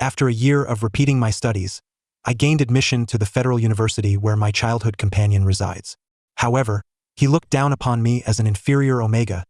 After a year of repeating my studies, I gained admission to the federal university where my childhood companion resides. However, he looked down upon me as an inferior omega,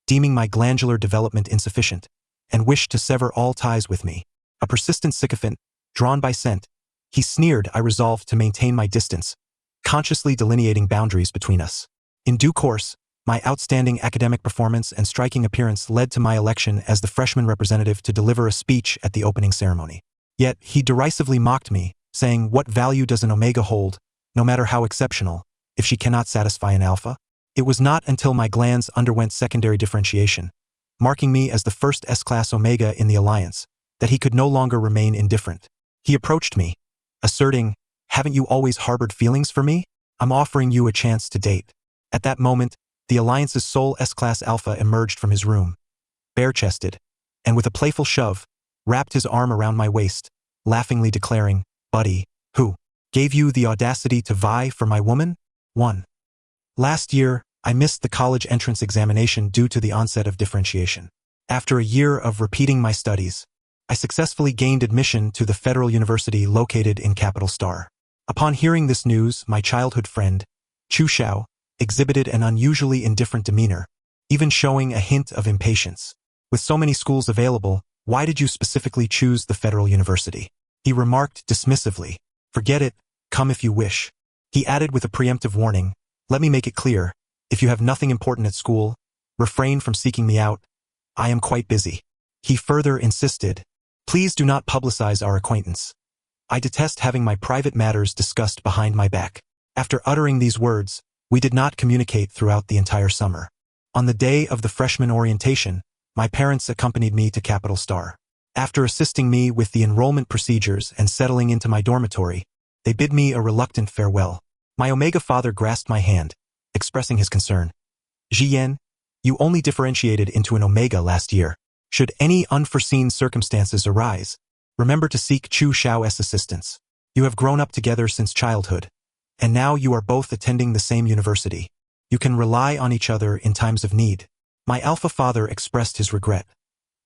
deeming my glandular development insufficient, and wished to sever all ties with me. A persistent sycophant, drawn by scent, he sneered. I resolved to maintain my distance, consciously delineating boundaries between us. In due course, my outstanding academic performance and striking appearance led to my election as the freshman representative to deliver a speech at the opening ceremony. Yet, he derisively mocked me, saying, "What value does an omega hold, no matter how exceptional, if she cannot satisfy an alpha?" It was not until my glands underwent secondary differentiation, marking me as the first S-class omega in the alliance, that he could no longer remain indifferent. He approached me, asserting, "Haven't you always harbored feelings for me? I'm offering you a chance to date." At that moment, the alliance's sole S-class alpha emerged from his room, bare-chested, and with a playful shove, wrapped his arm around my waist, laughingly declaring, "Buddy, who gave you the audacity to vie for my woman?" 1. Last year, I missed the college entrance examination due to the onset of differentiation. After a year of repeating my studies, I successfully gained admission to the federal university located in Capital Star. Upon hearing this news, my childhood friend, Chu Xiao, exhibited an unusually indifferent demeanor, even showing a hint of impatience. "With so many schools available, why did you specifically choose the federal university?" he remarked dismissively. "Forget it, come if you wish." He added with a preemptive warning, "Let me make it clear, if you have nothing important at school, refrain from seeking me out. I am quite busy." He further insisted, "Please do not publicize our acquaintance. I detest having my private matters discussed behind my back." After uttering these words, we did not communicate throughout the entire summer. On the day of the freshman orientation, my parents accompanied me to Capital Star. After assisting me with the enrollment procedures and settling into my dormitory, they bid me a reluctant farewell. My omega father grasped my hand, expressing his concern. "Jiyan, you only differentiated into an omega last year. Should any unforeseen circumstances arise, remember to seek Chu Xiao's assistance. You have grown up together since childhood, and now you are both attending the same university. You can rely on each other in times of need." My alpha father expressed his regret.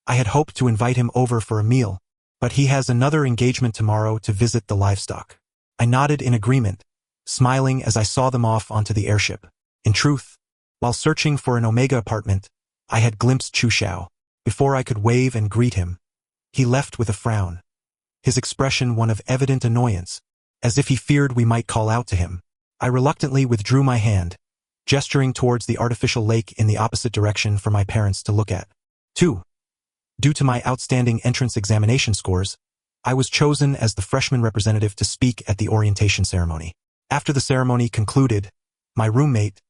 "I had hoped to invite him over for a meal, but he has another engagement tomorrow to visit the livestock." I nodded in agreement, smiling as I saw them off onto the airship. In truth, while searching for an omega apartment, I had glimpsed Chu Xiao. Before I could wave and greet him, he left with a frown, his expression one of evident annoyance, as if he feared we might call out to him. I reluctantly withdrew my hand, gesturing towards the artificial lake in the opposite direction for my parents to look at. 2. Due to my outstanding entrance examination scores, I was chosen as the freshman representative to speak at the orientation ceremony. After the ceremony concluded, my roommate,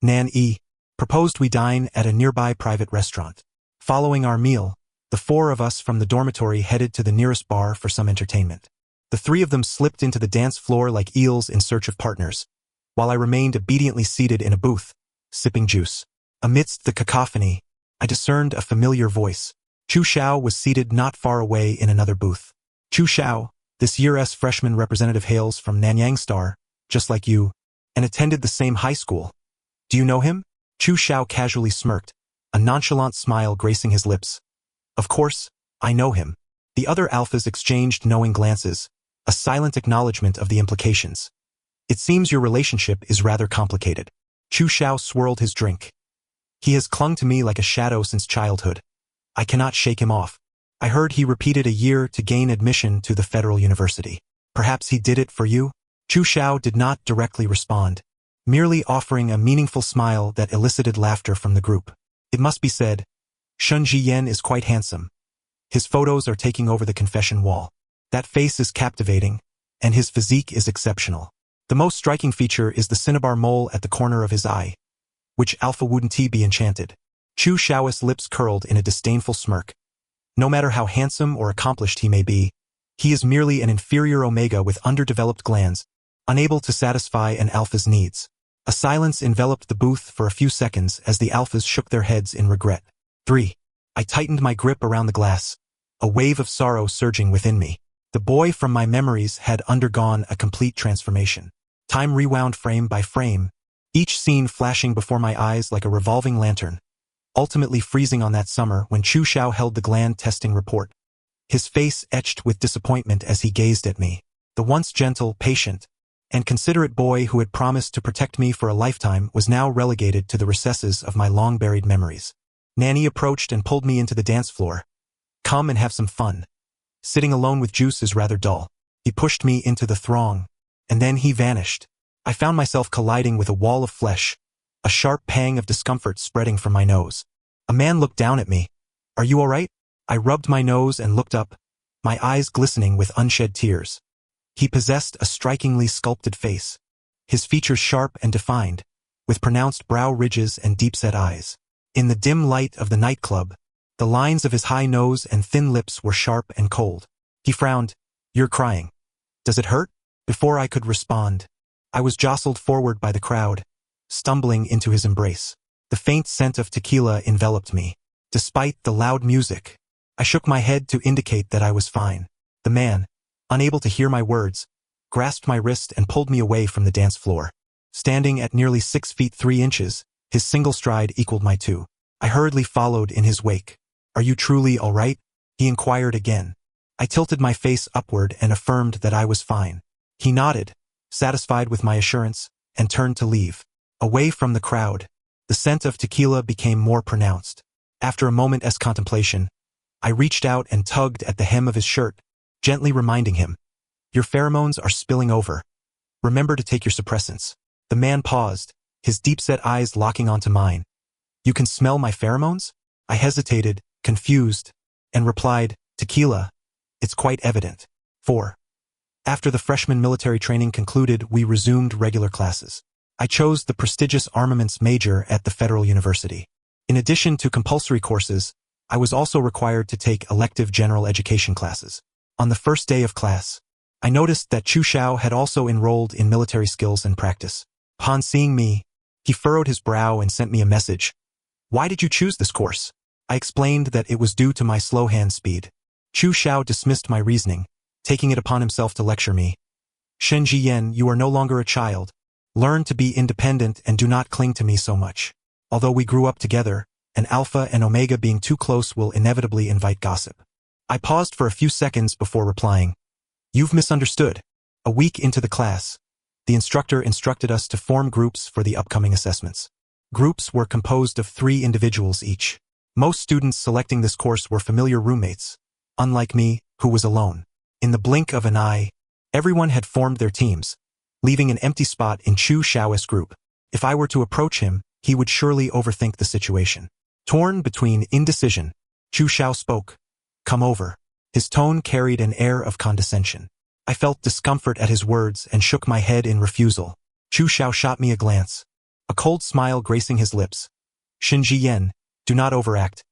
Nan E, proposed we dine at a nearby private restaurant. Following our meal, the 4 of us from the dormitory headed to the nearest bar for some entertainment. The 3 of them slipped into the dance floor like eels in search of partners, while I remained obediently seated in a booth, sipping juice. Amidst the cacophony, I discerned a familiar voice. Chu Xiao was seated not far away in another booth. "Chu Xiao, this year's freshman representative hails from Nanyang Star, just like you, and attended the same high school. Do you know him?" Chu Xiao casually smirked, a nonchalant smile gracing his lips. "Of course, I know him." The other alphas exchanged knowing glances, a silent acknowledgement of the implications. "It seems your relationship is rather complicated." Chu Xiao swirled his drink. "He has clung to me like a shadow since childhood. I cannot shake him off. I heard he repeated a year to gain admission to the federal university. Perhaps he did it for you?" Chu Xiao did not directly respond, merely offering a meaningful smile that elicited laughter from the group. It must be said, Shun Jiyan is quite handsome. His photos are taking over the confession wall. That face is captivating, and his physique is exceptional. The most striking feature is the cinnabar mole at the corner of his eye, which alpha wouldn't he be enchanted. Chu Xiao's lips curled in a disdainful smirk. No matter how handsome or accomplished he may be, he is merely an inferior omega with underdeveloped glands, unable to satisfy an alpha's needs. A silence enveloped the booth for a few seconds as the alphas shook their heads in regret. 3. I tightened my grip around the glass, a wave of sorrow surging within me. The boy from my memories had undergone a complete transformation. Time rewound frame by frame, each scene flashing before my eyes like a revolving lantern, ultimately freezing on that summer when Chu Xiao held the gland testing report. his face etched with disappointment as he gazed at me. The once gentle, patient, and considerate boy who had promised to protect me for a lifetime was now relegated to the recesses of my long-buried memories. Nanny approached and pulled me into the dance floor. "Come and have some fun. Sitting alone with Juice is rather dull." He pushed me into the throng, and then he vanished. I found myself colliding with a wall of flesh, a sharp pang of discomfort spreading from my nose. A man looked down at me. "Are you all right?" I rubbed my nose and looked up, my eyes glistening with unshed tears. He possessed a strikingly sculpted face, his features sharp and defined, with pronounced brow ridges and deep-set eyes. In the dim light of the nightclub, the lines of his high nose and thin lips were sharp and cold. He frowned. "You're crying. Does it hurt?" Before I could respond, I was jostled forward by the crowd, stumbling into his embrace. The faint scent of tequila enveloped me. Despite the loud music, I shook my head to indicate that I was fine. The man, unable to hear my words, grasped my wrist and pulled me away from the dance floor. Standing at nearly 6 feet 3 inches, his single stride equaled my 2. I hurriedly followed in his wake. "Are you truly all right?" he inquired again. I tilted my face upward and affirmed that I was fine. He nodded, satisfied with my assurance, and turned to leave. Away from the crowd, the scent of tequila became more pronounced. After a moment's contemplation, I reached out and tugged at the hem of his shirt, gently reminding him, "Your pheromones are spilling over. Remember to take your suppressants." The man paused, his deep-set eyes locking onto mine. "You can smell my pheromones?" I hesitated, confused, and replied, "Tequila. It's quite evident." 4. After the freshman military training concluded, we resumed regular classes. I chose the prestigious armaments major at the Federal University. In addition to compulsory courses, I was also required to take elective general education classes. On the first day of class, I noticed that Chu Xiao had also enrolled in military skills and practice. Upon seeing me, he furrowed his brow and sent me a message. "Why did you choose this course?" I explained that it was due to my slow hand speed. Chu Xiao dismissed my reasoning, taking it upon himself to lecture me. "Shen Jiyan, you are no longer a child. Learn to be independent and do not cling to me so much. Although we grew up together, an alpha and omega being too close will inevitably invite gossip." I paused for a few seconds before replying. "You've misunderstood." A week into the class, the instructor instructed us to form groups for the upcoming assessments. Groups were composed of 3 individuals each. Most students selecting this course were familiar roommates, unlike me, who was alone. In the blink of an eye, everyone had formed their teams, leaving an empty spot in Chu Xiao's group. If I were to approach him, he would surely overthink the situation. Torn between indecision, Chu Xiao spoke. "Come over." His tone carried an air of condescension. I felt discomfort at his words and shook my head in refusal. Chu Xiao shot me a glance, a cold smile gracing his lips. "Shin Jiyan, do not overact.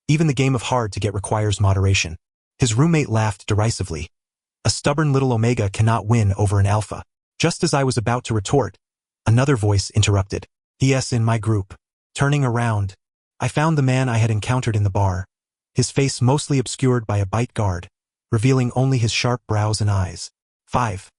Even the game of hard to get requires moderation." His roommate laughed derisively. "A stubborn little omega cannot win over an alpha." Just as I was about to retort, another voice interrupted. "Yes, in my group." Turning around, I found the man I had encountered in the bar, his face mostly obscured by a bite guard, revealing only his sharp brows and eyes. 5.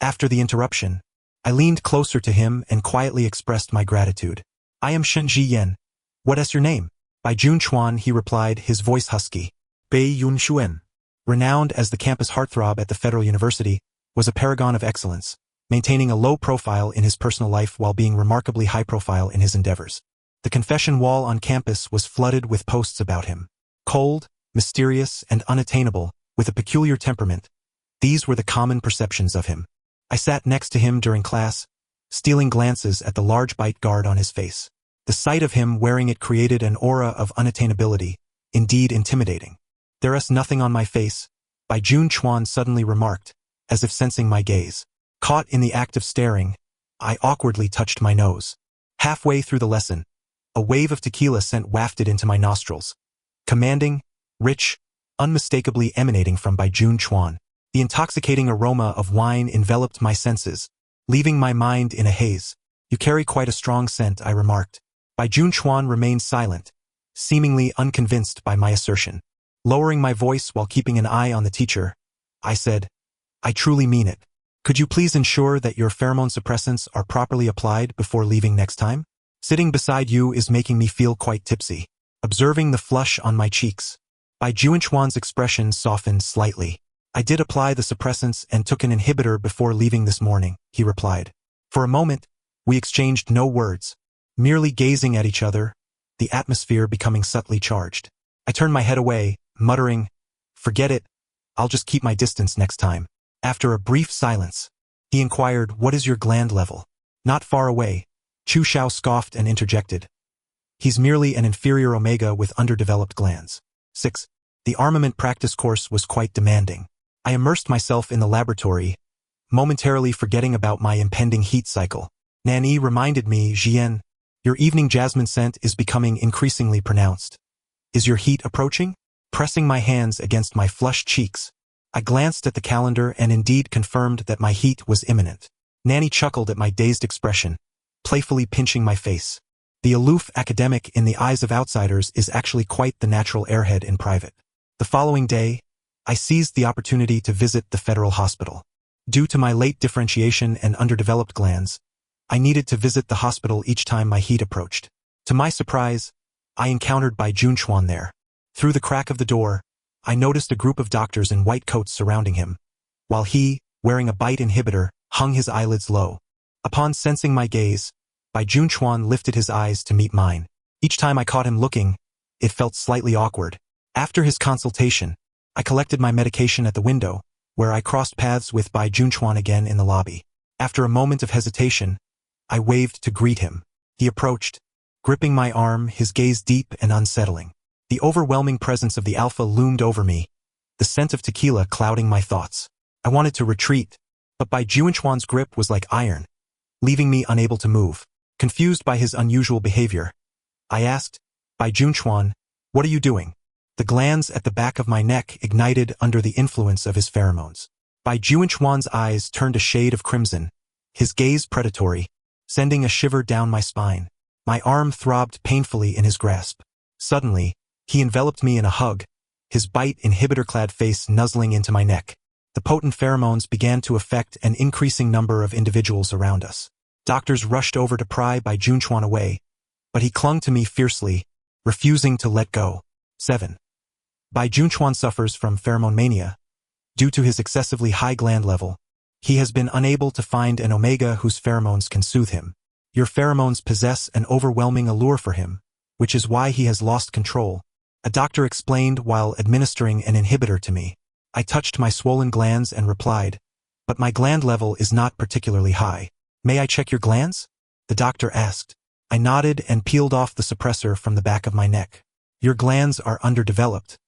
After the interruption, I leaned closer to him and quietly expressed my gratitude. "I am Shen Jiyan. What is your name?" "By Jun Chuan," he replied, his voice husky. Bei Yun Xuan, renowned as the campus heartthrob at the Federal University, was a paragon of excellence, maintaining a low profile in his personal life while being remarkably high profile in his endeavors. The confession wall on campus was flooded with posts about him. Cold, mysterious, and unattainable, with a peculiar temperament, these were the common perceptions of him. I sat next to him during class, stealing glances at the large bite guard on his face. The sight of him wearing it created an aura of unattainability, indeed intimidating. "There is nothing on my face," Bai Jun Chuan suddenly remarked, as if sensing my gaze. Caught in the act of staring, I awkwardly touched my nose. Halfway through the lesson, a wave of tequila scent wafted into my nostrils. Commanding, rich, unmistakably emanating from Bai Jun Chuan. The intoxicating aroma of wine enveloped my senses, leaving my mind in a haze. "You carry quite a strong scent," I remarked. Bai Jun Chuan remained silent, seemingly unconvinced by my assertion. Lowering my voice while keeping an eye on the teacher, I said, "I truly mean it. Could you please ensure that your pheromone suppressants are properly applied before leaving next time? Sitting beside you is making me feel quite tipsy." Observing the flush on my cheeks, Bai Juan's expression softened slightly. I did apply the suppressants and took an inhibitor before leaving this morning, he replied. For a moment, we exchanged no words, merely gazing at each other, the atmosphere becoming subtly charged. I turned my head away, muttering, "Forget it, I'll just keep my distance next time." After a brief silence, he inquired, "What is your gland level?" "Not far away," Chu Xiao scoffed and interjected. "He's merely an inferior omega with underdeveloped glands." 6. The armament practice course was quite demanding. I immersed myself in the laboratory, momentarily forgetting about my impending heat cycle. Nanny reminded me, "Jian, your evening jasmine scent is becoming increasingly pronounced. Is your heat approaching?" Pressing my hands against my flushed cheeks, I glanced at the calendar and indeed confirmed that my heat was imminent. Nanny chuckled at my dazed expression, playfully pinching my face. The aloof academic in the eyes of outsiders is actually quite the natural airhead in private. The following day, I seized the opportunity to visit the federal hospital. Due to my late differentiation and underdeveloped glands, I needed to visit the hospital each time my heat approached. To my surprise, I encountered Bai Juan there. Through the crack of the door, I noticed a group of doctors in white coats surrounding him, while he, wearing a bite inhibitor, hung his eyelids low. Upon sensing my gaze, Bai Juan lifted his eyes to meet mine. Each time I caught him looking, it felt slightly awkward. After his consultation, I collected my medication at the window, where I crossed paths with Bai Juan again in the lobby. After a moment of hesitation, I waved to greet him. He approached, gripping my arm, his gaze deep and unsettling. The overwhelming presence of the alpha loomed over me, the scent of tequila clouding my thoughts. I wanted to retreat, but Bai Juan's grip was like iron, leaving me unable to move. Confused by his unusual behavior, I asked, "Bai Juan, what are you doing?" The glands at the back of my neck ignited under the influence of his pheromones. Bai Juan's eyes turned a shade of crimson, his gaze predatory, sending a shiver down my spine. My arm throbbed painfully in his grasp. Suddenly, he enveloped me in a hug, his bite inhibitor-clad face nuzzling into my neck. The potent pheromones began to affect an increasing number of individuals around us. Doctors rushed over to pry Bai Juan away, but he clung to me fiercely, refusing to let go. 7. Bai Juan suffers from pheromone mania. Due to his excessively high gland level, he has been unable to find an omega whose pheromones can soothe him. Your pheromones possess an overwhelming allure for him, which is why he has lost control, a doctor explained while administering an inhibitor to me. I touched my swollen glands and replied, "But my gland level is not particularly high." "May I check your glands?" the doctor asked. I nodded and peeled off the suppressor from the back of my neck. "Your glands are underdeveloped.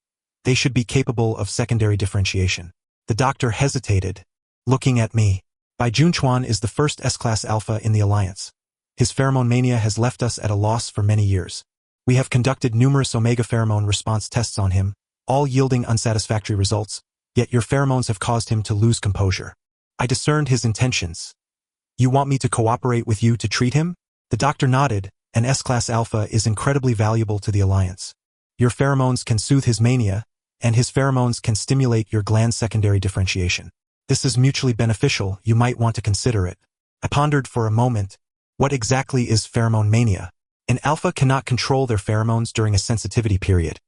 They should be capable of secondary differentiation." The doctor hesitated, looking at me. Bai Juan is the first S-class alpha in the alliance. His pheromone mania has left us at a loss for many years. We have conducted numerous omega pheromone response tests on him, all yielding unsatisfactory results, yet your pheromones have caused him to lose composure. I discerned his intentions. "You want me to cooperate with you to treat him?" The doctor nodded. An S-class alpha is incredibly valuable to the alliance. Your pheromones can soothe his mania, and his pheromones can stimulate your gland secondary differentiation. This is mutually beneficial. You might want to consider it. I pondered for a moment. What exactly is pheromone mania? An alpha cannot control their pheromones during a sensitivity period.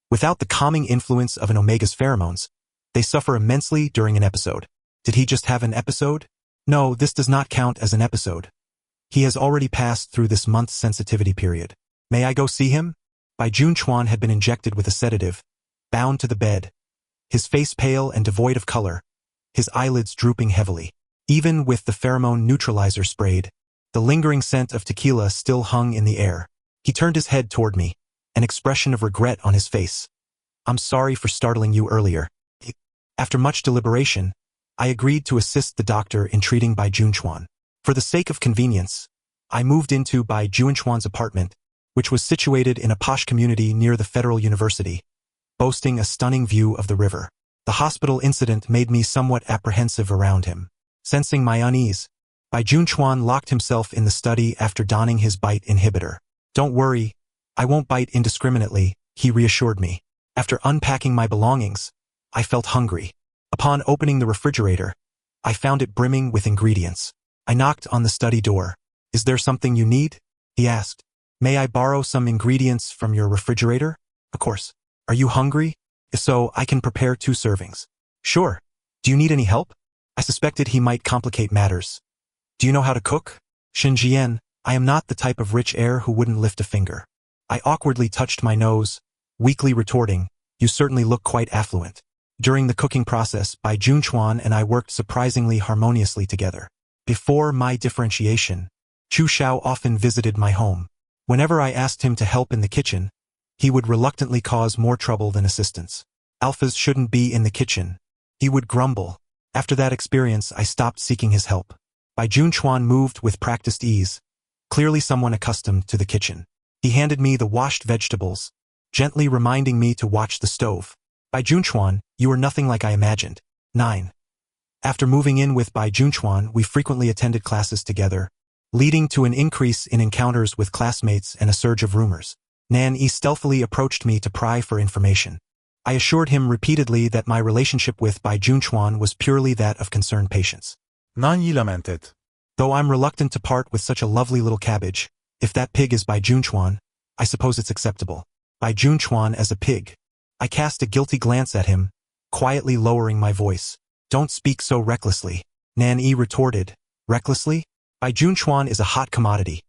Without the calming influence of an omega's pheromones, they suffer immensely during an episode. Did he just have an episode? No, this does not count as an episode. He has already passed through this month's sensitivity period. May I go see him? Bai Juan had been injected with a sedative, bound to the bed, his face pale and devoid of color, his eyelids drooping heavily. Even with the pheromone neutralizer sprayed, the lingering scent of tequila still hung in the air. He turned his head toward me, an expression of regret on his face. "I'm sorry for startling you earlier." After much deliberation, I agreed to assist the doctor in treating Bai Juan. For the sake of convenience, I moved into Bai Juan's apartment, which was situated in a posh community near the Federal University, boasting a stunning view of the river. The hospital incident made me somewhat apprehensive around him. Sensing my unease, Bai Juan locked himself in the study after donning his bite inhibitor. "Don't worry, I won't bite indiscriminately," he reassured me. After unpacking my belongings, I felt hungry. Upon opening the refrigerator, I found it brimming with ingredients. I knocked on the study door. "Is there something you need?" he asked. "May I borrow some ingredients from your refrigerator?" "Of course. Are you hungry?" If so, I can prepare 2 servings. Sure. Do you need any help? I suspected he might complicate matters. Do you know how to cook? Shinjian, I am not the type of rich heir who wouldn't lift a finger. I awkwardly touched my nose, weakly retorting, you certainly look quite affluent. During the cooking process, Bai Junchuan and I worked surprisingly harmoniously together. Before my differentiation, Chu Xiao often visited my home. Whenever I asked him to help in the kitchen, he would reluctantly cause more trouble than assistance. Alphas shouldn't be in the kitchen, he would grumble. After that experience, I stopped seeking his help. Bai Junchuan moved with practiced ease, clearly someone accustomed to the kitchen. He handed me the washed vegetables, gently reminding me to watch the stove. Bai Junchuan, you are nothing like I imagined. 9. After moving in with Bai Junchuan, we frequently attended classes together, leading to an increase in encounters with classmates and a surge of rumors. Nan Yi stealthily approached me to pry for information. I assured him repeatedly that my relationship with Bai Junchuan was purely that of concerned patience. Nan Yi lamented. Though I'm reluctant to part with such a lovely little cabbage, if that pig is Bai Junchuan, I suppose it's acceptable. Bai Junchuan as a pig. I cast a guilty glance at him, quietly lowering my voice. Don't speak so recklessly. Nan Yi retorted. Recklessly? Bai Junchuan is a hot commodity.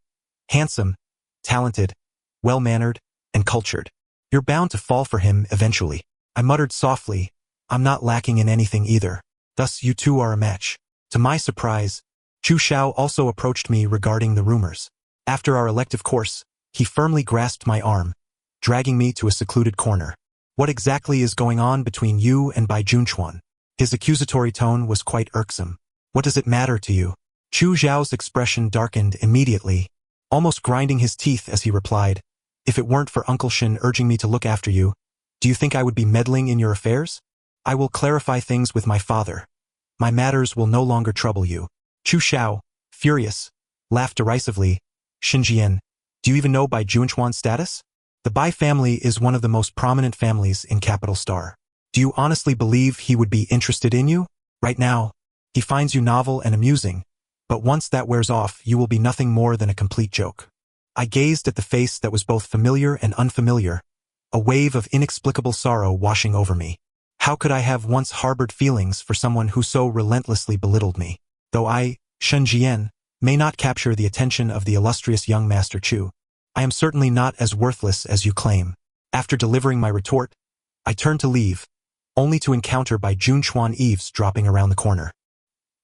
Handsome, talented, well-mannered, and cultured. You're bound to fall for him eventually. I muttered softly, I'm not lacking in anything either. Thus you two are a match. To my surprise, Chu Xiao also approached me regarding the rumors. After our elective course, he firmly grasped my arm, dragging me to a secluded corner. What exactly is going on between you and Bai Junchuan? His accusatory tone was quite irksome. What does it matter to you? Chu Xiao's expression darkened immediately, almost grinding his teeth as he replied, if it weren't for Uncle Shin urging me to look after you, do you think I would be meddling in your affairs? I will clarify things with my father. My matters will no longer trouble you. Chu Xiao, furious, laughed derisively. Shinjian, do you even know Bai Junchuan's status? The Bai family is one of the most prominent families in Capital Star. Do you honestly believe he would be interested in you? Right now, he finds you novel and amusing, but once that wears off, you will be nothing more than a complete joke. I gazed at the face that was both familiar and unfamiliar, a wave of inexplicable sorrow washing over me. How could I have once harbored feelings for someone who so relentlessly belittled me? Though I, Shenjian, may not capture the attention of the illustrious young Master Chu, I am certainly not as worthless as you claim. After delivering my retort, I turned to leave, only to encounter Bai Junchuan eavesdropping around the corner.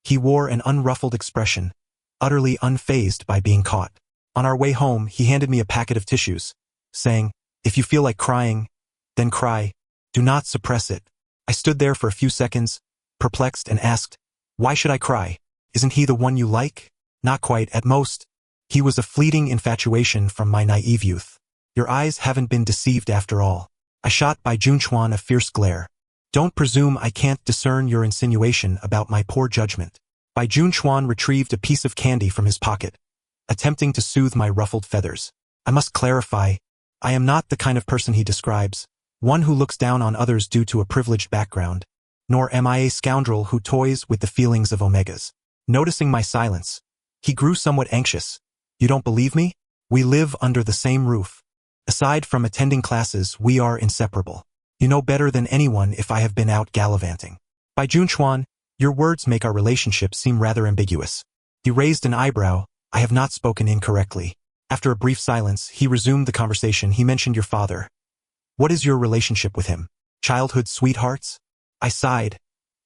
He wore an unruffled expression, utterly unfazed by being caught. On our way home, he handed me a packet of tissues, saying, if you feel like crying, then cry. Do not suppress it. I stood there for a few seconds, perplexed, and asked, why should I cry? Isn't he the one you like? Not quite, at most. He was a fleeting infatuation from my naive youth. Your eyes haven't been deceived after all. I shot Bai Junchuan a fierce glare. Don't presume I can't discern your insinuation about my poor judgment. Bai Junchuan retrieved a piece of candy from his pocket, attempting to soothe my ruffled feathers. I must clarify, I am not the kind of person he describes, one who looks down on others due to a privileged background, nor am I a scoundrel who toys with the feelings of omegas. Noticing my silence, he grew somewhat anxious. You don't believe me? We live under the same roof. Aside from attending classes, we are inseparable. You know better than anyone if I have been out gallivanting. Bai Junchuan, your words make our relationship seem rather ambiguous. He raised an eyebrow. I have not spoken incorrectly. After a brief silence, he resumed the conversation. He mentioned your father. What is your relationship with him? Childhood sweethearts? I sighed,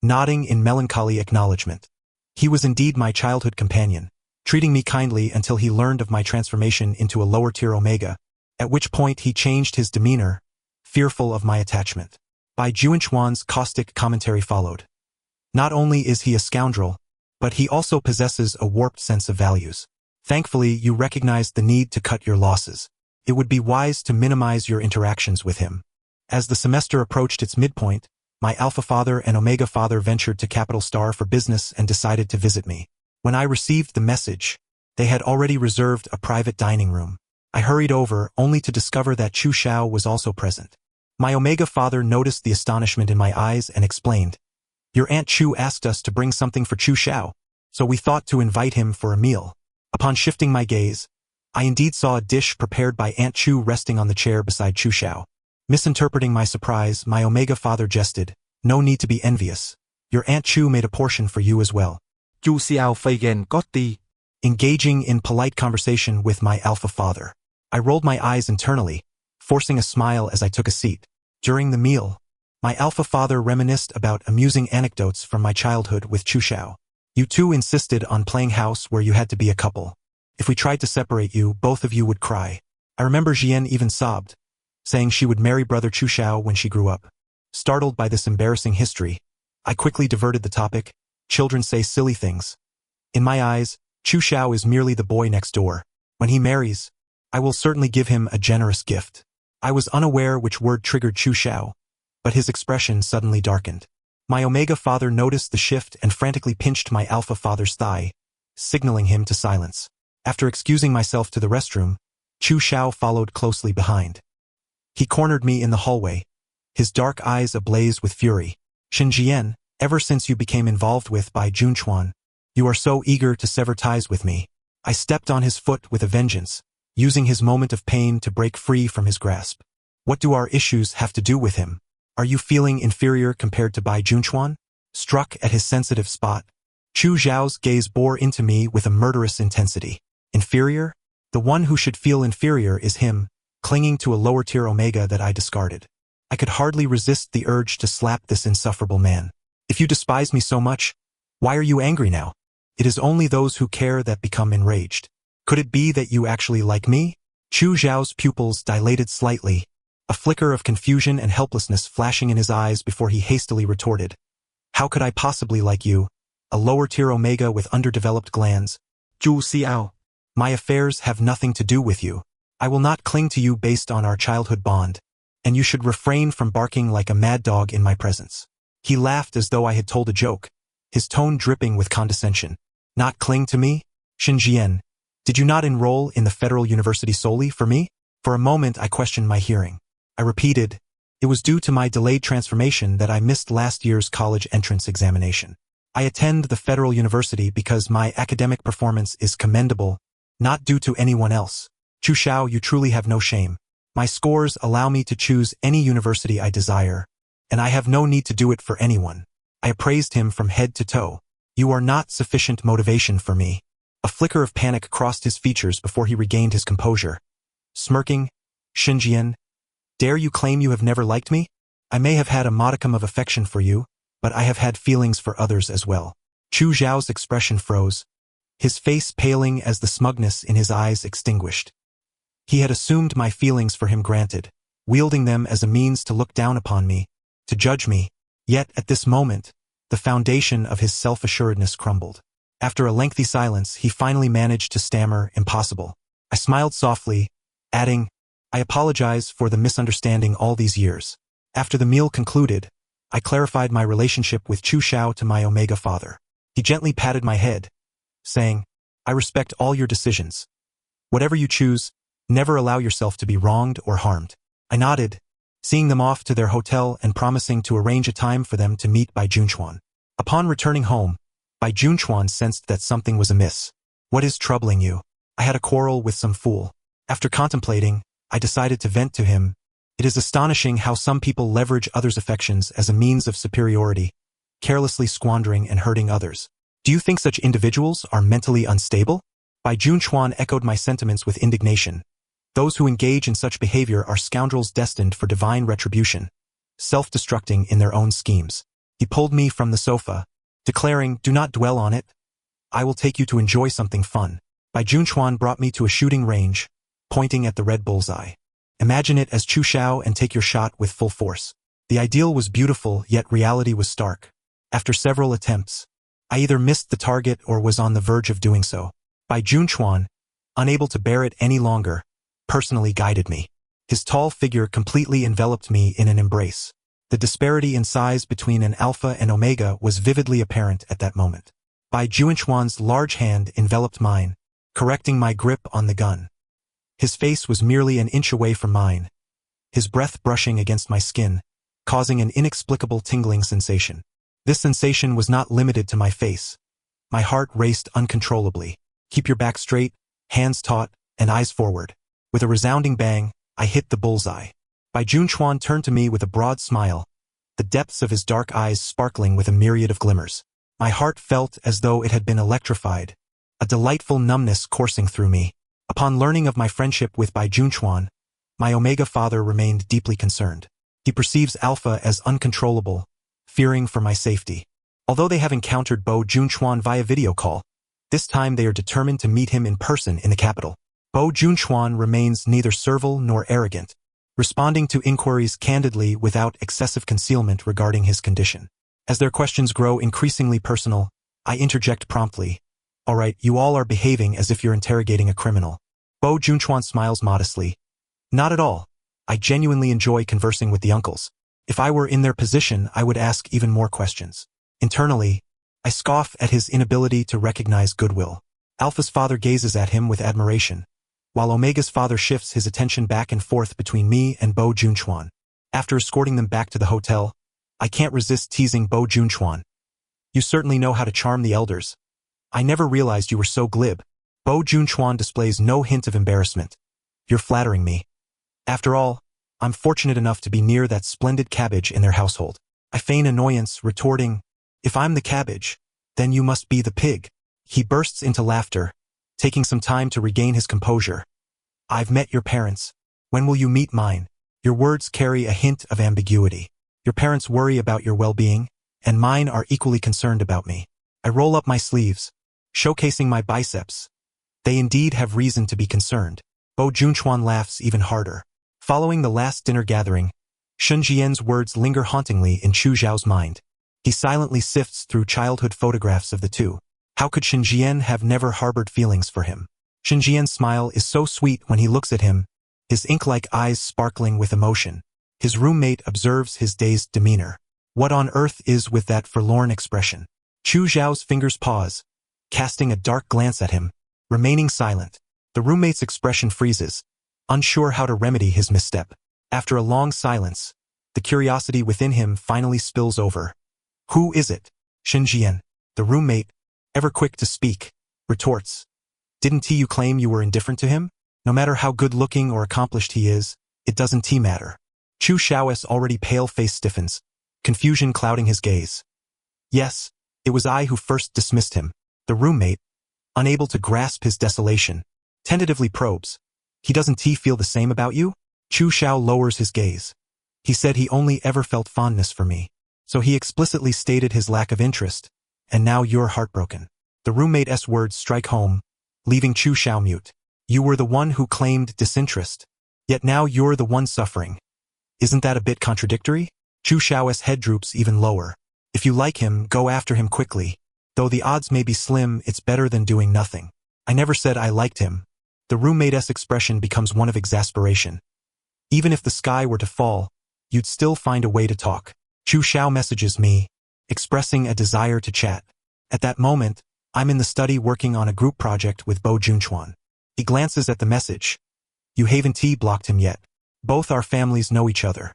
nodding in melancholy acknowledgement. He was indeed my childhood companion, treating me kindly until he learned of my transformation into a lower-tier Omega, at which point he changed his demeanor, fearful of my attachment. Bai Junchuan's caustic commentary followed. Not only is he a scoundrel, but he also possesses a warped sense of values. Thankfully, you recognized the need to cut your losses. It would be wise to minimize your interactions with him. As the semester approached its midpoint, my Alpha Father and Omega Father ventured to Capital Star for business and decided to visit me. When I received the message, they had already reserved a private dining room. I hurried over, only to discover that Chu Xiao was also present. My Omega Father noticed the astonishment in my eyes and explained, your Aunt Chu asked us to bring something for Chu Xiao, so we thought to invite him for a meal. Upon shifting my gaze, I indeed saw a dish prepared by Aunt Chu resting on the chair beside Chu Xiao. Misinterpreting my surprise, my Omega father jested, "No need to be envious. Your Aunt Chu made a portion for you as well." Chu Xiao phây ghen có ti. Engaging in polite conversation with my alpha father. I rolled my eyes internally, forcing a smile as I took a seat. During the meal, my alpha father reminisced about amusing anecdotes from my childhood with Chu Xiao. "You two insisted on playing house where you had to be a couple. If we tried to separate you, both of you would cry. I remember Jian even sobbed, saying she would marry brother Chu Xiao when she grew up." Startled by this embarrassing history, I quickly diverted the topic. "Children say silly things. In my eyes, Chu Xiao is merely the boy next door. When he marries, I will certainly give him a generous gift." I was unaware which word triggered Chu Xiao, but his expression suddenly darkened. My Omega father noticed the shift and frantically pinched my Alpha father's thigh, signaling him to silence. After excusing myself to the restroom, Chu Xiao followed closely behind. He cornered me in the hallway, his dark eyes ablaze with fury. "Xinjian, ever since you became involved with by Junchuan, you are so eager to sever ties with me." I stepped on his foot with a vengeance, using his moment of pain to break free from his grasp. "What do our issues have to do with him? Are you feeling inferior compared to Bai Junchuan?" Struck at his sensitive spot, Chu Xiao's gaze bore into me with a murderous intensity. "Inferior? The one who should feel inferior is him, clinging to a lower-tier Omega that I discarded." I could hardly resist the urge to slap this insufferable man. "If you despise me so much, why are you angry now? It is only those who care that become enraged. Could it be that you actually like me?" Chu Xiao's pupils dilated slightly, a flicker of confusion and helplessness flashing in his eyes before he hastily retorted, "How could I possibly like you, a lower-tier Omega with underdeveloped glands?" Chu Xiao. "My affairs have nothing to do with you. I will not cling to you based on our childhood bond, and you should refrain from barking like a mad dog in my presence." He laughed as though I had told a joke, his tone dripping with condescension. "Not cling to me? Xinjian, did you not enroll in the Federal University solely for me?" For a moment I questioned my hearing. I repeated, "It was due to my delayed transformation that I missed last year's college entrance examination. I attend the Federal University because my academic performance is commendable, not due to anyone else." "Chu Xiao, you truly have no shame. My scores allow me to choose any university I desire, and I have no need to do it for anyone." I appraised him from head to toe. "You are not sufficient motivation for me." A flicker of panic crossed his features before he regained his composure. Smirking, "Xinjian, dare you claim you have never liked me? I may have had a modicum of affection for you, but I have had feelings for others as well." Chu Xiao's expression froze, his face paling as the smugness in his eyes extinguished. He had assumed my feelings for him granted, wielding them as a means to look down upon me, to judge me. Yet at this moment, the foundation of his self-assuredness crumbled. After a lengthy silence, he finally managed to stammer, "Impossible." I smiled softly, adding, "I apologize for the misunderstanding all these years." After the meal concluded, I clarified my relationship with Chu Xiao to my Omega father. He gently patted my head, saying, "I respect all your decisions. Whatever you choose, never allow yourself to be wronged or harmed." I nodded, seeing them off to their hotel and promising to arrange a time for them to meet Bai Junchuan. Upon returning home, Bai Junchuan sensed that something was amiss. "What is troubling you?" "I had a quarrel with some fool." After contemplating, I decided to vent to him. It is astonishing how some people leverage others' affections as a means of superiority, carelessly squandering and hurting others. "Do you think such individuals are mentally unstable?" Bai Junchuan echoed my sentiments with indignation. "Those who engage in such behavior are scoundrels destined for divine retribution, self-destructing in their own schemes." He pulled me from the sofa, declaring, "Do not dwell on it. I will take you to enjoy something fun." Bai Junchuan brought me to a shooting range, pointing at the red bullseye. "Imagine it as Chu Xiao and take your shot with full force." The ideal was beautiful, yet reality was stark. After several attempts, I either missed the target or was on the verge of doing so. Bai Junchuan, unable to bear it any longer, personally guided me. His tall figure completely enveloped me in an embrace. The disparity in size between an Alpha and Omega was vividly apparent at that moment. Bai Junchuan's large hand enveloped mine, correcting my grip on the gun. His face was merely an inch away from mine, his breath brushing against my skin, causing an inexplicable tingling sensation. This sensation was not limited to my face. My heart raced uncontrollably. "Keep your back straight, hands taut, and eyes forward." With a resounding bang, I hit the bullseye. Bai Junchuan turned to me with a broad smile, the depths of his dark eyes sparkling with a myriad of glimmers. My heart felt as though it had been electrified, a delightful numbness coursing through me. Upon learning of my friendship with Bai Junchuan, my Omega father remained deeply concerned. He perceives Alpha as uncontrollable, fearing for my safety. Although they have encountered Bai Junchuan via video call, this time they are determined to meet him in person in the capital. Bai Junchuan remains neither servile nor arrogant, responding to inquiries candidly without excessive concealment regarding his condition. As their questions grow increasingly personal, I interject promptly. All right, you all are behaving as if you're interrogating a criminal. Bai Junchuan smiles modestly. Not at all. I genuinely enjoy conversing with the uncles. If I were in their position, I would ask even more questions. Internally, I scoff at his inability to recognize goodwill. Alpha's father gazes at him with admiration, while Omega's father shifts his attention back and forth between me and Bai Junchuan. After escorting them back to the hotel, I can't resist teasing Bai Junchuan. You certainly know how to charm the elders. I never realized you were so glib. Bai Junchuan displays no hint of embarrassment. You're flattering me. After all, I'm fortunate enough to be near that splendid cabbage in their household. I feign annoyance, retorting, if I'm the cabbage, then you must be the pig. He bursts into laughter, taking some time to regain his composure. I've met your parents. When will you meet mine? Your words carry a hint of ambiguity. Your parents worry about your well-being, and mine are equally concerned about me. I roll up my sleeves, showcasing my biceps. They indeed have reason to be concerned. Bai Junchuan laughs even harder. Following the last dinner gathering, Shun Jian's words linger hauntingly in Chu Zhao's mind. He silently sifts through childhood photographs of the two. How could Shun Jian have never harbored feelings for him? Shun Jian's smile is so sweet when he looks at him, his ink-like eyes sparkling with emotion. His roommate observes his dazed demeanor. What on earth is with that forlorn expression? Chu Zhao's fingers pause, casting a dark glance at him, remaining silent. The roommate's expression freezes, unsure how to remedy his misstep. After a long silence, the curiosity within him finally spills over. Who is it? Shun Jian, the roommate, ever quick to speak, retorts. Didn't you claim you were indifferent to him? No matter how good-looking or accomplished he is, it doesn't matter. Chu Zhao's already pale face stiffens, confusion clouding his gaze. Yes, it was I who first dismissed him. The roommate, unable to grasp his desolation, tentatively probes. He doesn't feel the same about you? Chu Zhao lowers his gaze. He said he only ever felt fondness for me. So he explicitly stated his lack of interest, and now you're heartbroken. The roommate's words strike home, leaving Chu Zhao mute. You were the one who claimed disinterest, yet now you're the one suffering. Isn't that a bit contradictory? Chu Zhao's head droops even lower. If you like him, go after him quickly. Though the odds may be slim, it's better than doing nothing. I never said I liked him. The roommate's expression becomes one of exasperation. Even if the sky were to fall, you'd still find a way to talk. Chu Zhao messages me, expressing a desire to chat. At that moment, I'm in the study working on a group project with Bai Junchuan. He glances at the message. You haven't blocked him yet. Both our families know each other.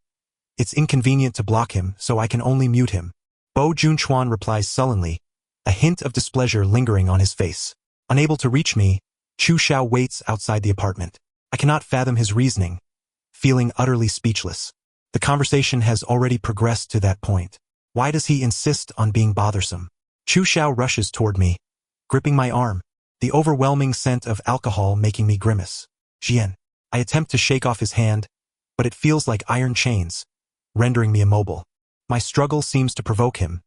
It's inconvenient to block him, so I can only mute him. Bai Junchuan replies sullenly, a hint of displeasure lingering on his face. Unable to reach me, Chu Zhao waits outside the apartment. I cannot fathom his reasoning, feeling utterly speechless. The conversation has already progressed to that point. Why does he insist on being bothersome? Chu Zhao rushes toward me, gripping my arm, the overwhelming scent of alcohol making me grimace. Jian. I attempt to shake off his hand, but it feels like iron chains, rendering me immobile. My struggle seems to provoke him.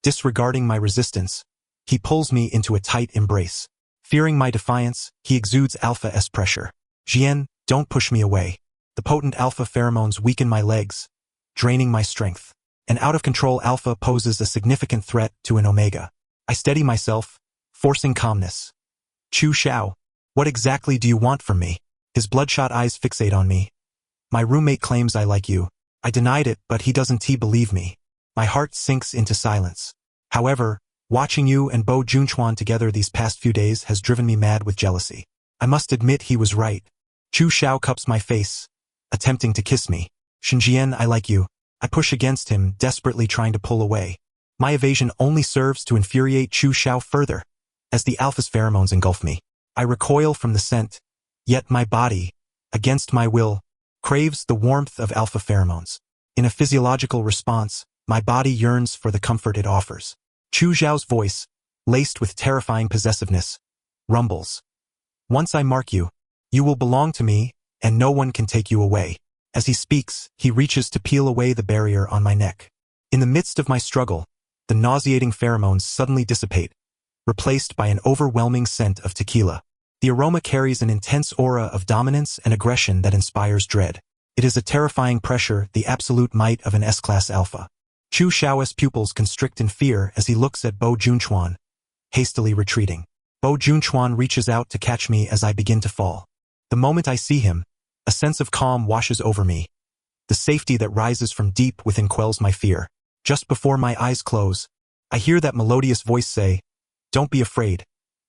Disregarding my resistance, he pulls me into a tight embrace. Fearing my defiance, he exudes alpha-S pressure. Jian, don't push me away. The potent alpha pheromones weaken my legs, draining my strength. An out-of-control alpha poses a significant threat to an omega. I steady myself, forcing calmness. Chu Zhao, what exactly do you want from me? His bloodshot eyes fixate on me. My roommate claims I like you. I denied it, but he doesn't believe me. My heart sinks into silence. However, watching you and Bai Junchuan together these past few days has driven me mad with jealousy. I must admit he was right. Chu Zhao cups my face, attempting to kiss me. Shun Jian, I like you. I push against him, desperately trying to pull away. My evasion only serves to infuriate Chu Zhao further, as the alpha's pheromones engulf me. I recoil from the scent, yet my body, against my will, craves the warmth of alpha pheromones. In a physiological response, my body yearns for the comfort it offers. Chu Zhao's voice, laced with terrifying possessiveness, rumbles. Once I mark you, you will belong to me, and no one can take you away. As he speaks, he reaches to peel away the barrier on my neck. In the midst of my struggle, the nauseating pheromones suddenly dissipate, replaced by an overwhelming scent of tequila. The aroma carries an intense aura of dominance and aggression that inspires dread. It is a terrifying pressure, the absolute might of an S-class alpha. Chu Xiao's pupils constrict in fear as he looks at Bo Junchuan, hastily retreating. Bo Junchuan reaches out to catch me as I begin to fall. The moment I see him, a sense of calm washes over me. The safety that rises from deep within quells my fear. Just before my eyes close, I hear that melodious voice say, "Don't be afraid.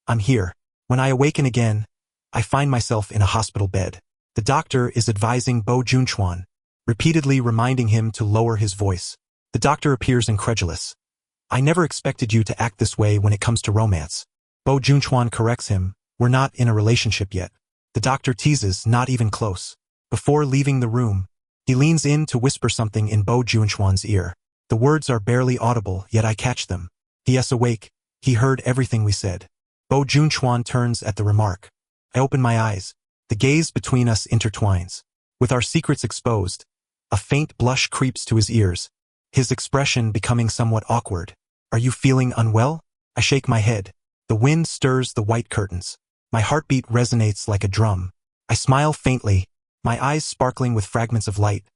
I'm here." When I awaken again, I find myself in a hospital bed. The doctor is advising Bo Junchuan, repeatedly reminding him to lower his voice. The doctor appears incredulous. "I never expected you to act this way when it comes to romance." Bo Junchuan corrects him, "We're not in a relationship yet." The doctor teases, "Not even close." Before leaving the room, he leans in to whisper something in Bo Junchuan's ear. The words are barely audible, yet I catch them. He is awake. He heard everything we said. Bo Junchuan turns at the remark. I open my eyes. The gaze between us intertwines. With our secrets exposed, a faint blush creeps to his ears, his expression becoming somewhat awkward. "Are you feeling unwell?" I shake my head. The wind stirs the white curtains. My heartbeat resonates like a drum. I smile faintly, my eyes sparkling with fragments of light.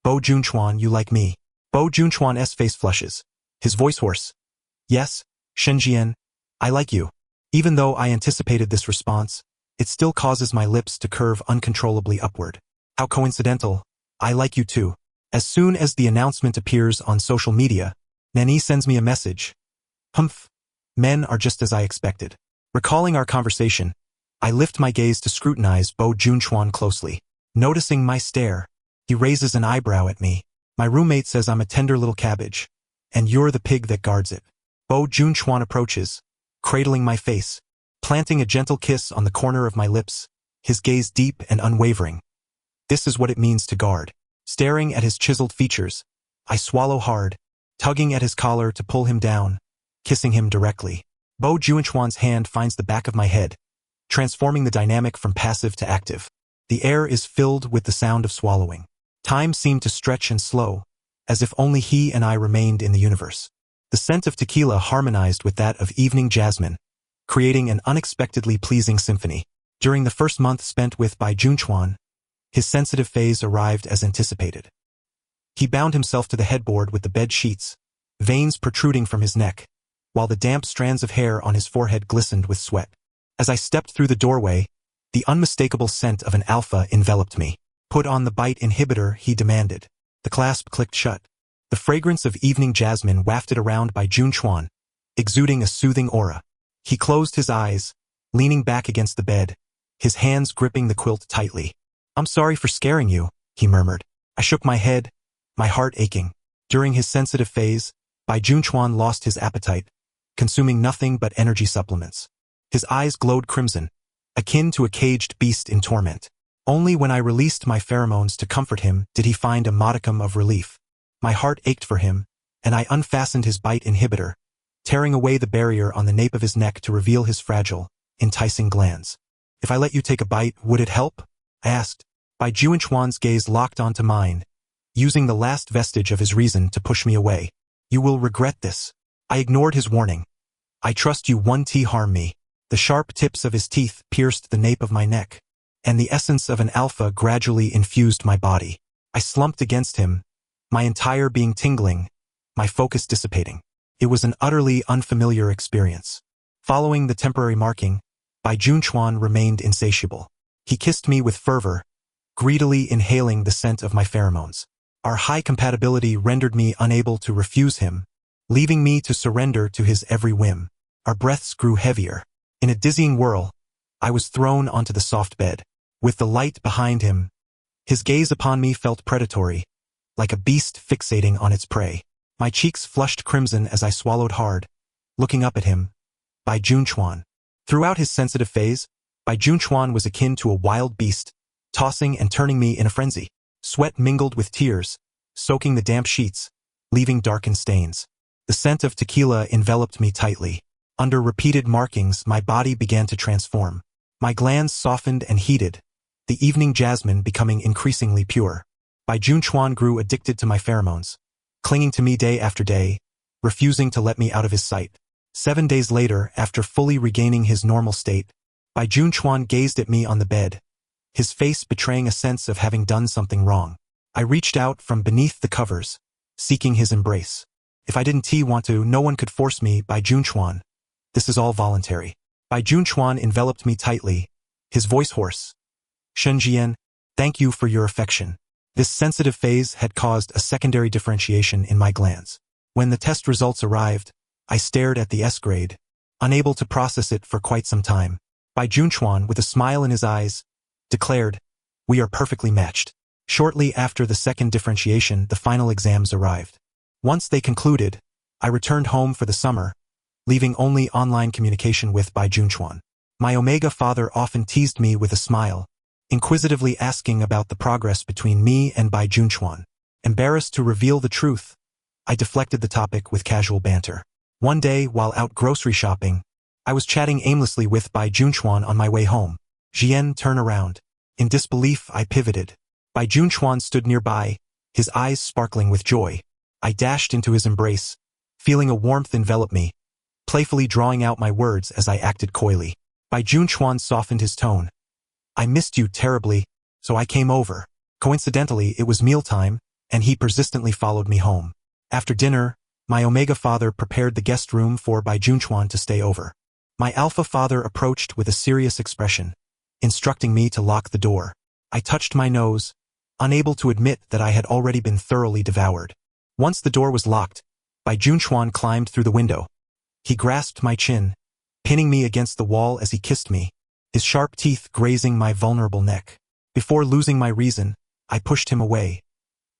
"Bo Junchuan, you like me?" Bo Junchuan's face flushes, his voice hoarse. "Yes, Shenjian, I like you." Even though I anticipated this response, it still causes my lips to curve uncontrollably upward. How coincidental, I like you too. As soon as the announcement appears on social media, Nani sends me a message. Humph, men are just as I expected. Recalling our conversation, I lift my gaze to scrutinize Bo Junchuan closely. Noticing my stare, he raises an eyebrow at me. "My roommate says I'm a tender little cabbage, and you're the pig that guards it." Bo Junchuan approaches, cradling my face, planting a gentle kiss on the corner of my lips, his gaze deep and unwavering. This is what it means to guard. Staring at his chiseled features, I swallow hard, tugging at his collar to pull him down, kissing him directly. Bo Junchuan's hand finds the back of my head, transforming the dynamic from passive to active. The air is filled with the sound of swallowing. Time seemed to stretch and slow, as if only he and I remained in the universe. The scent of tequila harmonized with that of evening jasmine, creating an unexpectedly pleasing symphony. During the first month spent with Bai Junchuan, his sensitive phase arrived as anticipated. He bound himself to the headboard with the bed sheets, veins protruding from his neck, while the damp strands of hair on his forehead glistened with sweat. As I stepped through the doorway, the unmistakable scent of an alpha enveloped me. "Put on the bite inhibitor," he demanded. The clasp clicked shut. The fragrance of evening jasmine wafted around by Junchuan, exuding a soothing aura. He closed his eyes, leaning back against the bed, his hands gripping the quilt tightly. "I'm sorry for scaring you," he murmured. I shook my head, my heart aching. During his sensitive phase, Bai Junchuan lost his appetite, consuming nothing but energy supplements. His eyes glowed crimson, akin to a caged beast in torment. Only when I released my pheromones to comfort him did he find a modicum of relief. My heart ached for him, and I unfastened his bite inhibitor, tearing away the barrier on the nape of his neck to reveal his fragile, enticing glands. "If I let you take a bite, would it help?" I asked. Bai Junchuan's gaze locked onto mine, using the last vestige of his reason to push me away. "You will regret this." I ignored his warning. "I trust you won't harm me." The sharp tips of his teeth pierced the nape of my neck, and the essence of an alpha gradually infused my body. I slumped against him, my entire being tingling, my focus dissipating. It was an utterly unfamiliar experience. Following the temporary marking, Bai Junchuan remained insatiable. He kissed me with fervor, greedily inhaling the scent of my pheromones. Our high compatibility rendered me unable to refuse him, leaving me to surrender to his every whim. Our breaths grew heavier. In a dizzying whirl, I was thrown onto the soft bed. With the light behind him, his gaze upon me felt predatory, like a beast fixating on its prey. My cheeks flushed crimson as I swallowed hard, looking up at him. Bai Junchuan. Throughout his sensitive phase, Bai Junchuan was akin to a wild beast, tossing and turning me in a frenzy. Sweat mingled with tears, soaking the damp sheets, leaving darkened stains. The scent of tequila enveloped me tightly. Under repeated markings, my body began to transform. My glands softened and heated, the evening jasmine becoming increasingly pure. Bai Junchuan grew addicted to my pheromones, clinging to me day after day, refusing to let me out of his sight. 7 days later, after fully regaining his normal state, Bai Junchuan gazed at me on the bed, his face betraying a sense of having done something wrong. I reached out from beneath the covers, seeking his embrace. If I didn't want to, no one could force me. Bai Junchuan. This is all voluntary. Bai Junchuan enveloped me tightly, his voice hoarse. Shen Jian, thank you for your affection. This sensitive phase had caused a secondary differentiation in my glands. When the test results arrived, I stared at the S grade, unable to process it for quite some time. Bai Junchuan, with a smile in his eyes, declared, "We are perfectly matched." Shortly after the second differentiation, the final exams arrived. Once they concluded, I returned home for the summer, leaving only online communication with Bai Junchuan. My Omega father often teased me with a smile, inquisitively asking about the progress between me and Bai Junchuan. Embarrassed to reveal the truth, I deflected the topic with casual banter. One day, while out grocery shopping, I was chatting aimlessly with Bai Junchuan on my way home. Jian, turn around. In disbelief, I pivoted. Bai Junchuan stood nearby, his eyes sparkling with joy. I dashed into his embrace, feeling a warmth envelop me, playfully drawing out my words as I acted coyly. Bai Junchuan softened his tone. I missed you terribly, so I came over. Coincidentally, it was mealtime, and he persistently followed me home. After dinner, my Omega father prepared the guest room for Bai Junchuan to stay over. My Alpha father approached with a serious expression, instructing me to lock the door. I touched my nose, unable to admit that I had already been thoroughly devoured. Once the door was locked, Bai Junchuan climbed through the window. He grasped my chin, pinning me against the wall as he kissed me, his sharp teeth grazing my vulnerable neck. Before losing my reason, I pushed him away.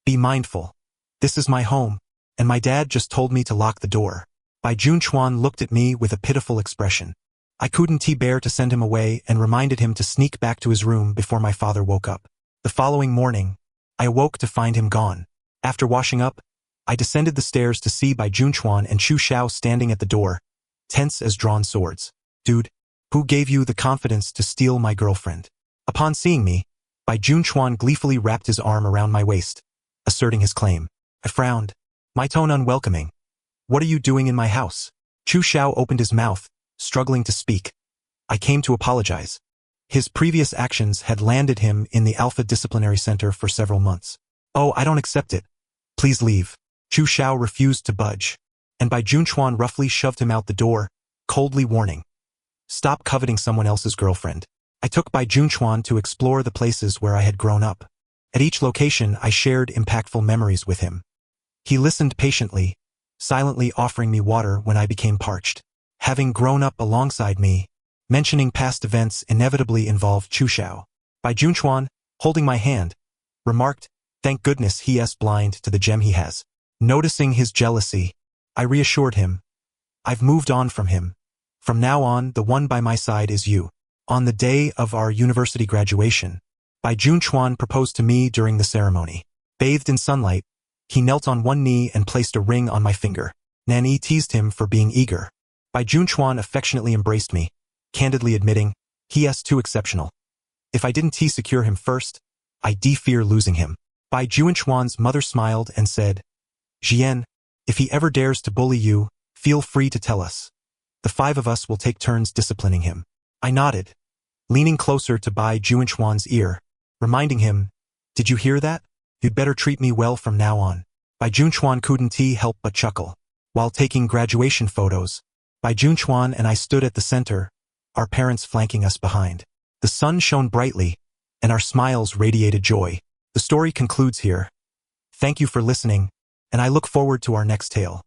Be mindful. This is my home, and my dad just told me to lock the door. Bai Junchuan looked at me with a pitiful expression. I couldn't bear to send him away and reminded him to sneak back to his room before my father woke up. The following morning, I awoke to find him gone. After washing up, I descended the stairs to see Bai Junchuan and Chu Xiao standing at the door, tense as drawn swords. Dude, who gave you the confidence to steal my girlfriend? Upon seeing me, Bai Junchuan gleefully wrapped his arm around my waist, asserting his claim. I frowned, my tone unwelcoming. What are you doing in my house? Chu Xiao opened his mouth, struggling to speak. I came to apologize. His previous actions had landed him in the Alpha Disciplinary Center for several months. Oh, I don't accept it. Please leave. Chu Xiao refused to budge, and Bai Junchuan roughly shoved him out the door, coldly warning. Stop coveting someone else's girlfriend. I took Bai Junchuan to explore the places where I had grown up. At each location, I shared impactful memories with him. He listened patiently, silently offering me water when I became parched. Having grown up alongside me, mentioning past events inevitably involved Chu Xiao. Bai Junchuan, holding my hand, remarked, thank goodness he is blind to the gem he has. Noticing his jealousy, I reassured him. I've moved on from him. From now on, the one by my side is you. On the day of our university graduation, Bai Junchuan proposed to me during the ceremony. Bathed in sunlight, he knelt on one knee and placed a ring on my finger. Nanyi teased him for being eager. Bai Junchuan affectionately embraced me, candidly admitting, he is too exceptional. If I didn't secure him first, I fear losing him. Bai Junchuan's mother smiled and said, Jian, if he ever dares to bully you, feel free to tell us. The 5 of us will take turns disciplining him. I nodded, leaning closer to Bai Junchuan's ear, reminding him, did you hear that? You'd better treat me well from now on. Bai Junchuan couldn't help but chuckle. While taking graduation photos, Bai Junchuan and I stood at the center, our parents flanking us behind. The sun shone brightly, and our smiles radiated joy. The story concludes here. Thank you for listening, and I look forward to our next tale.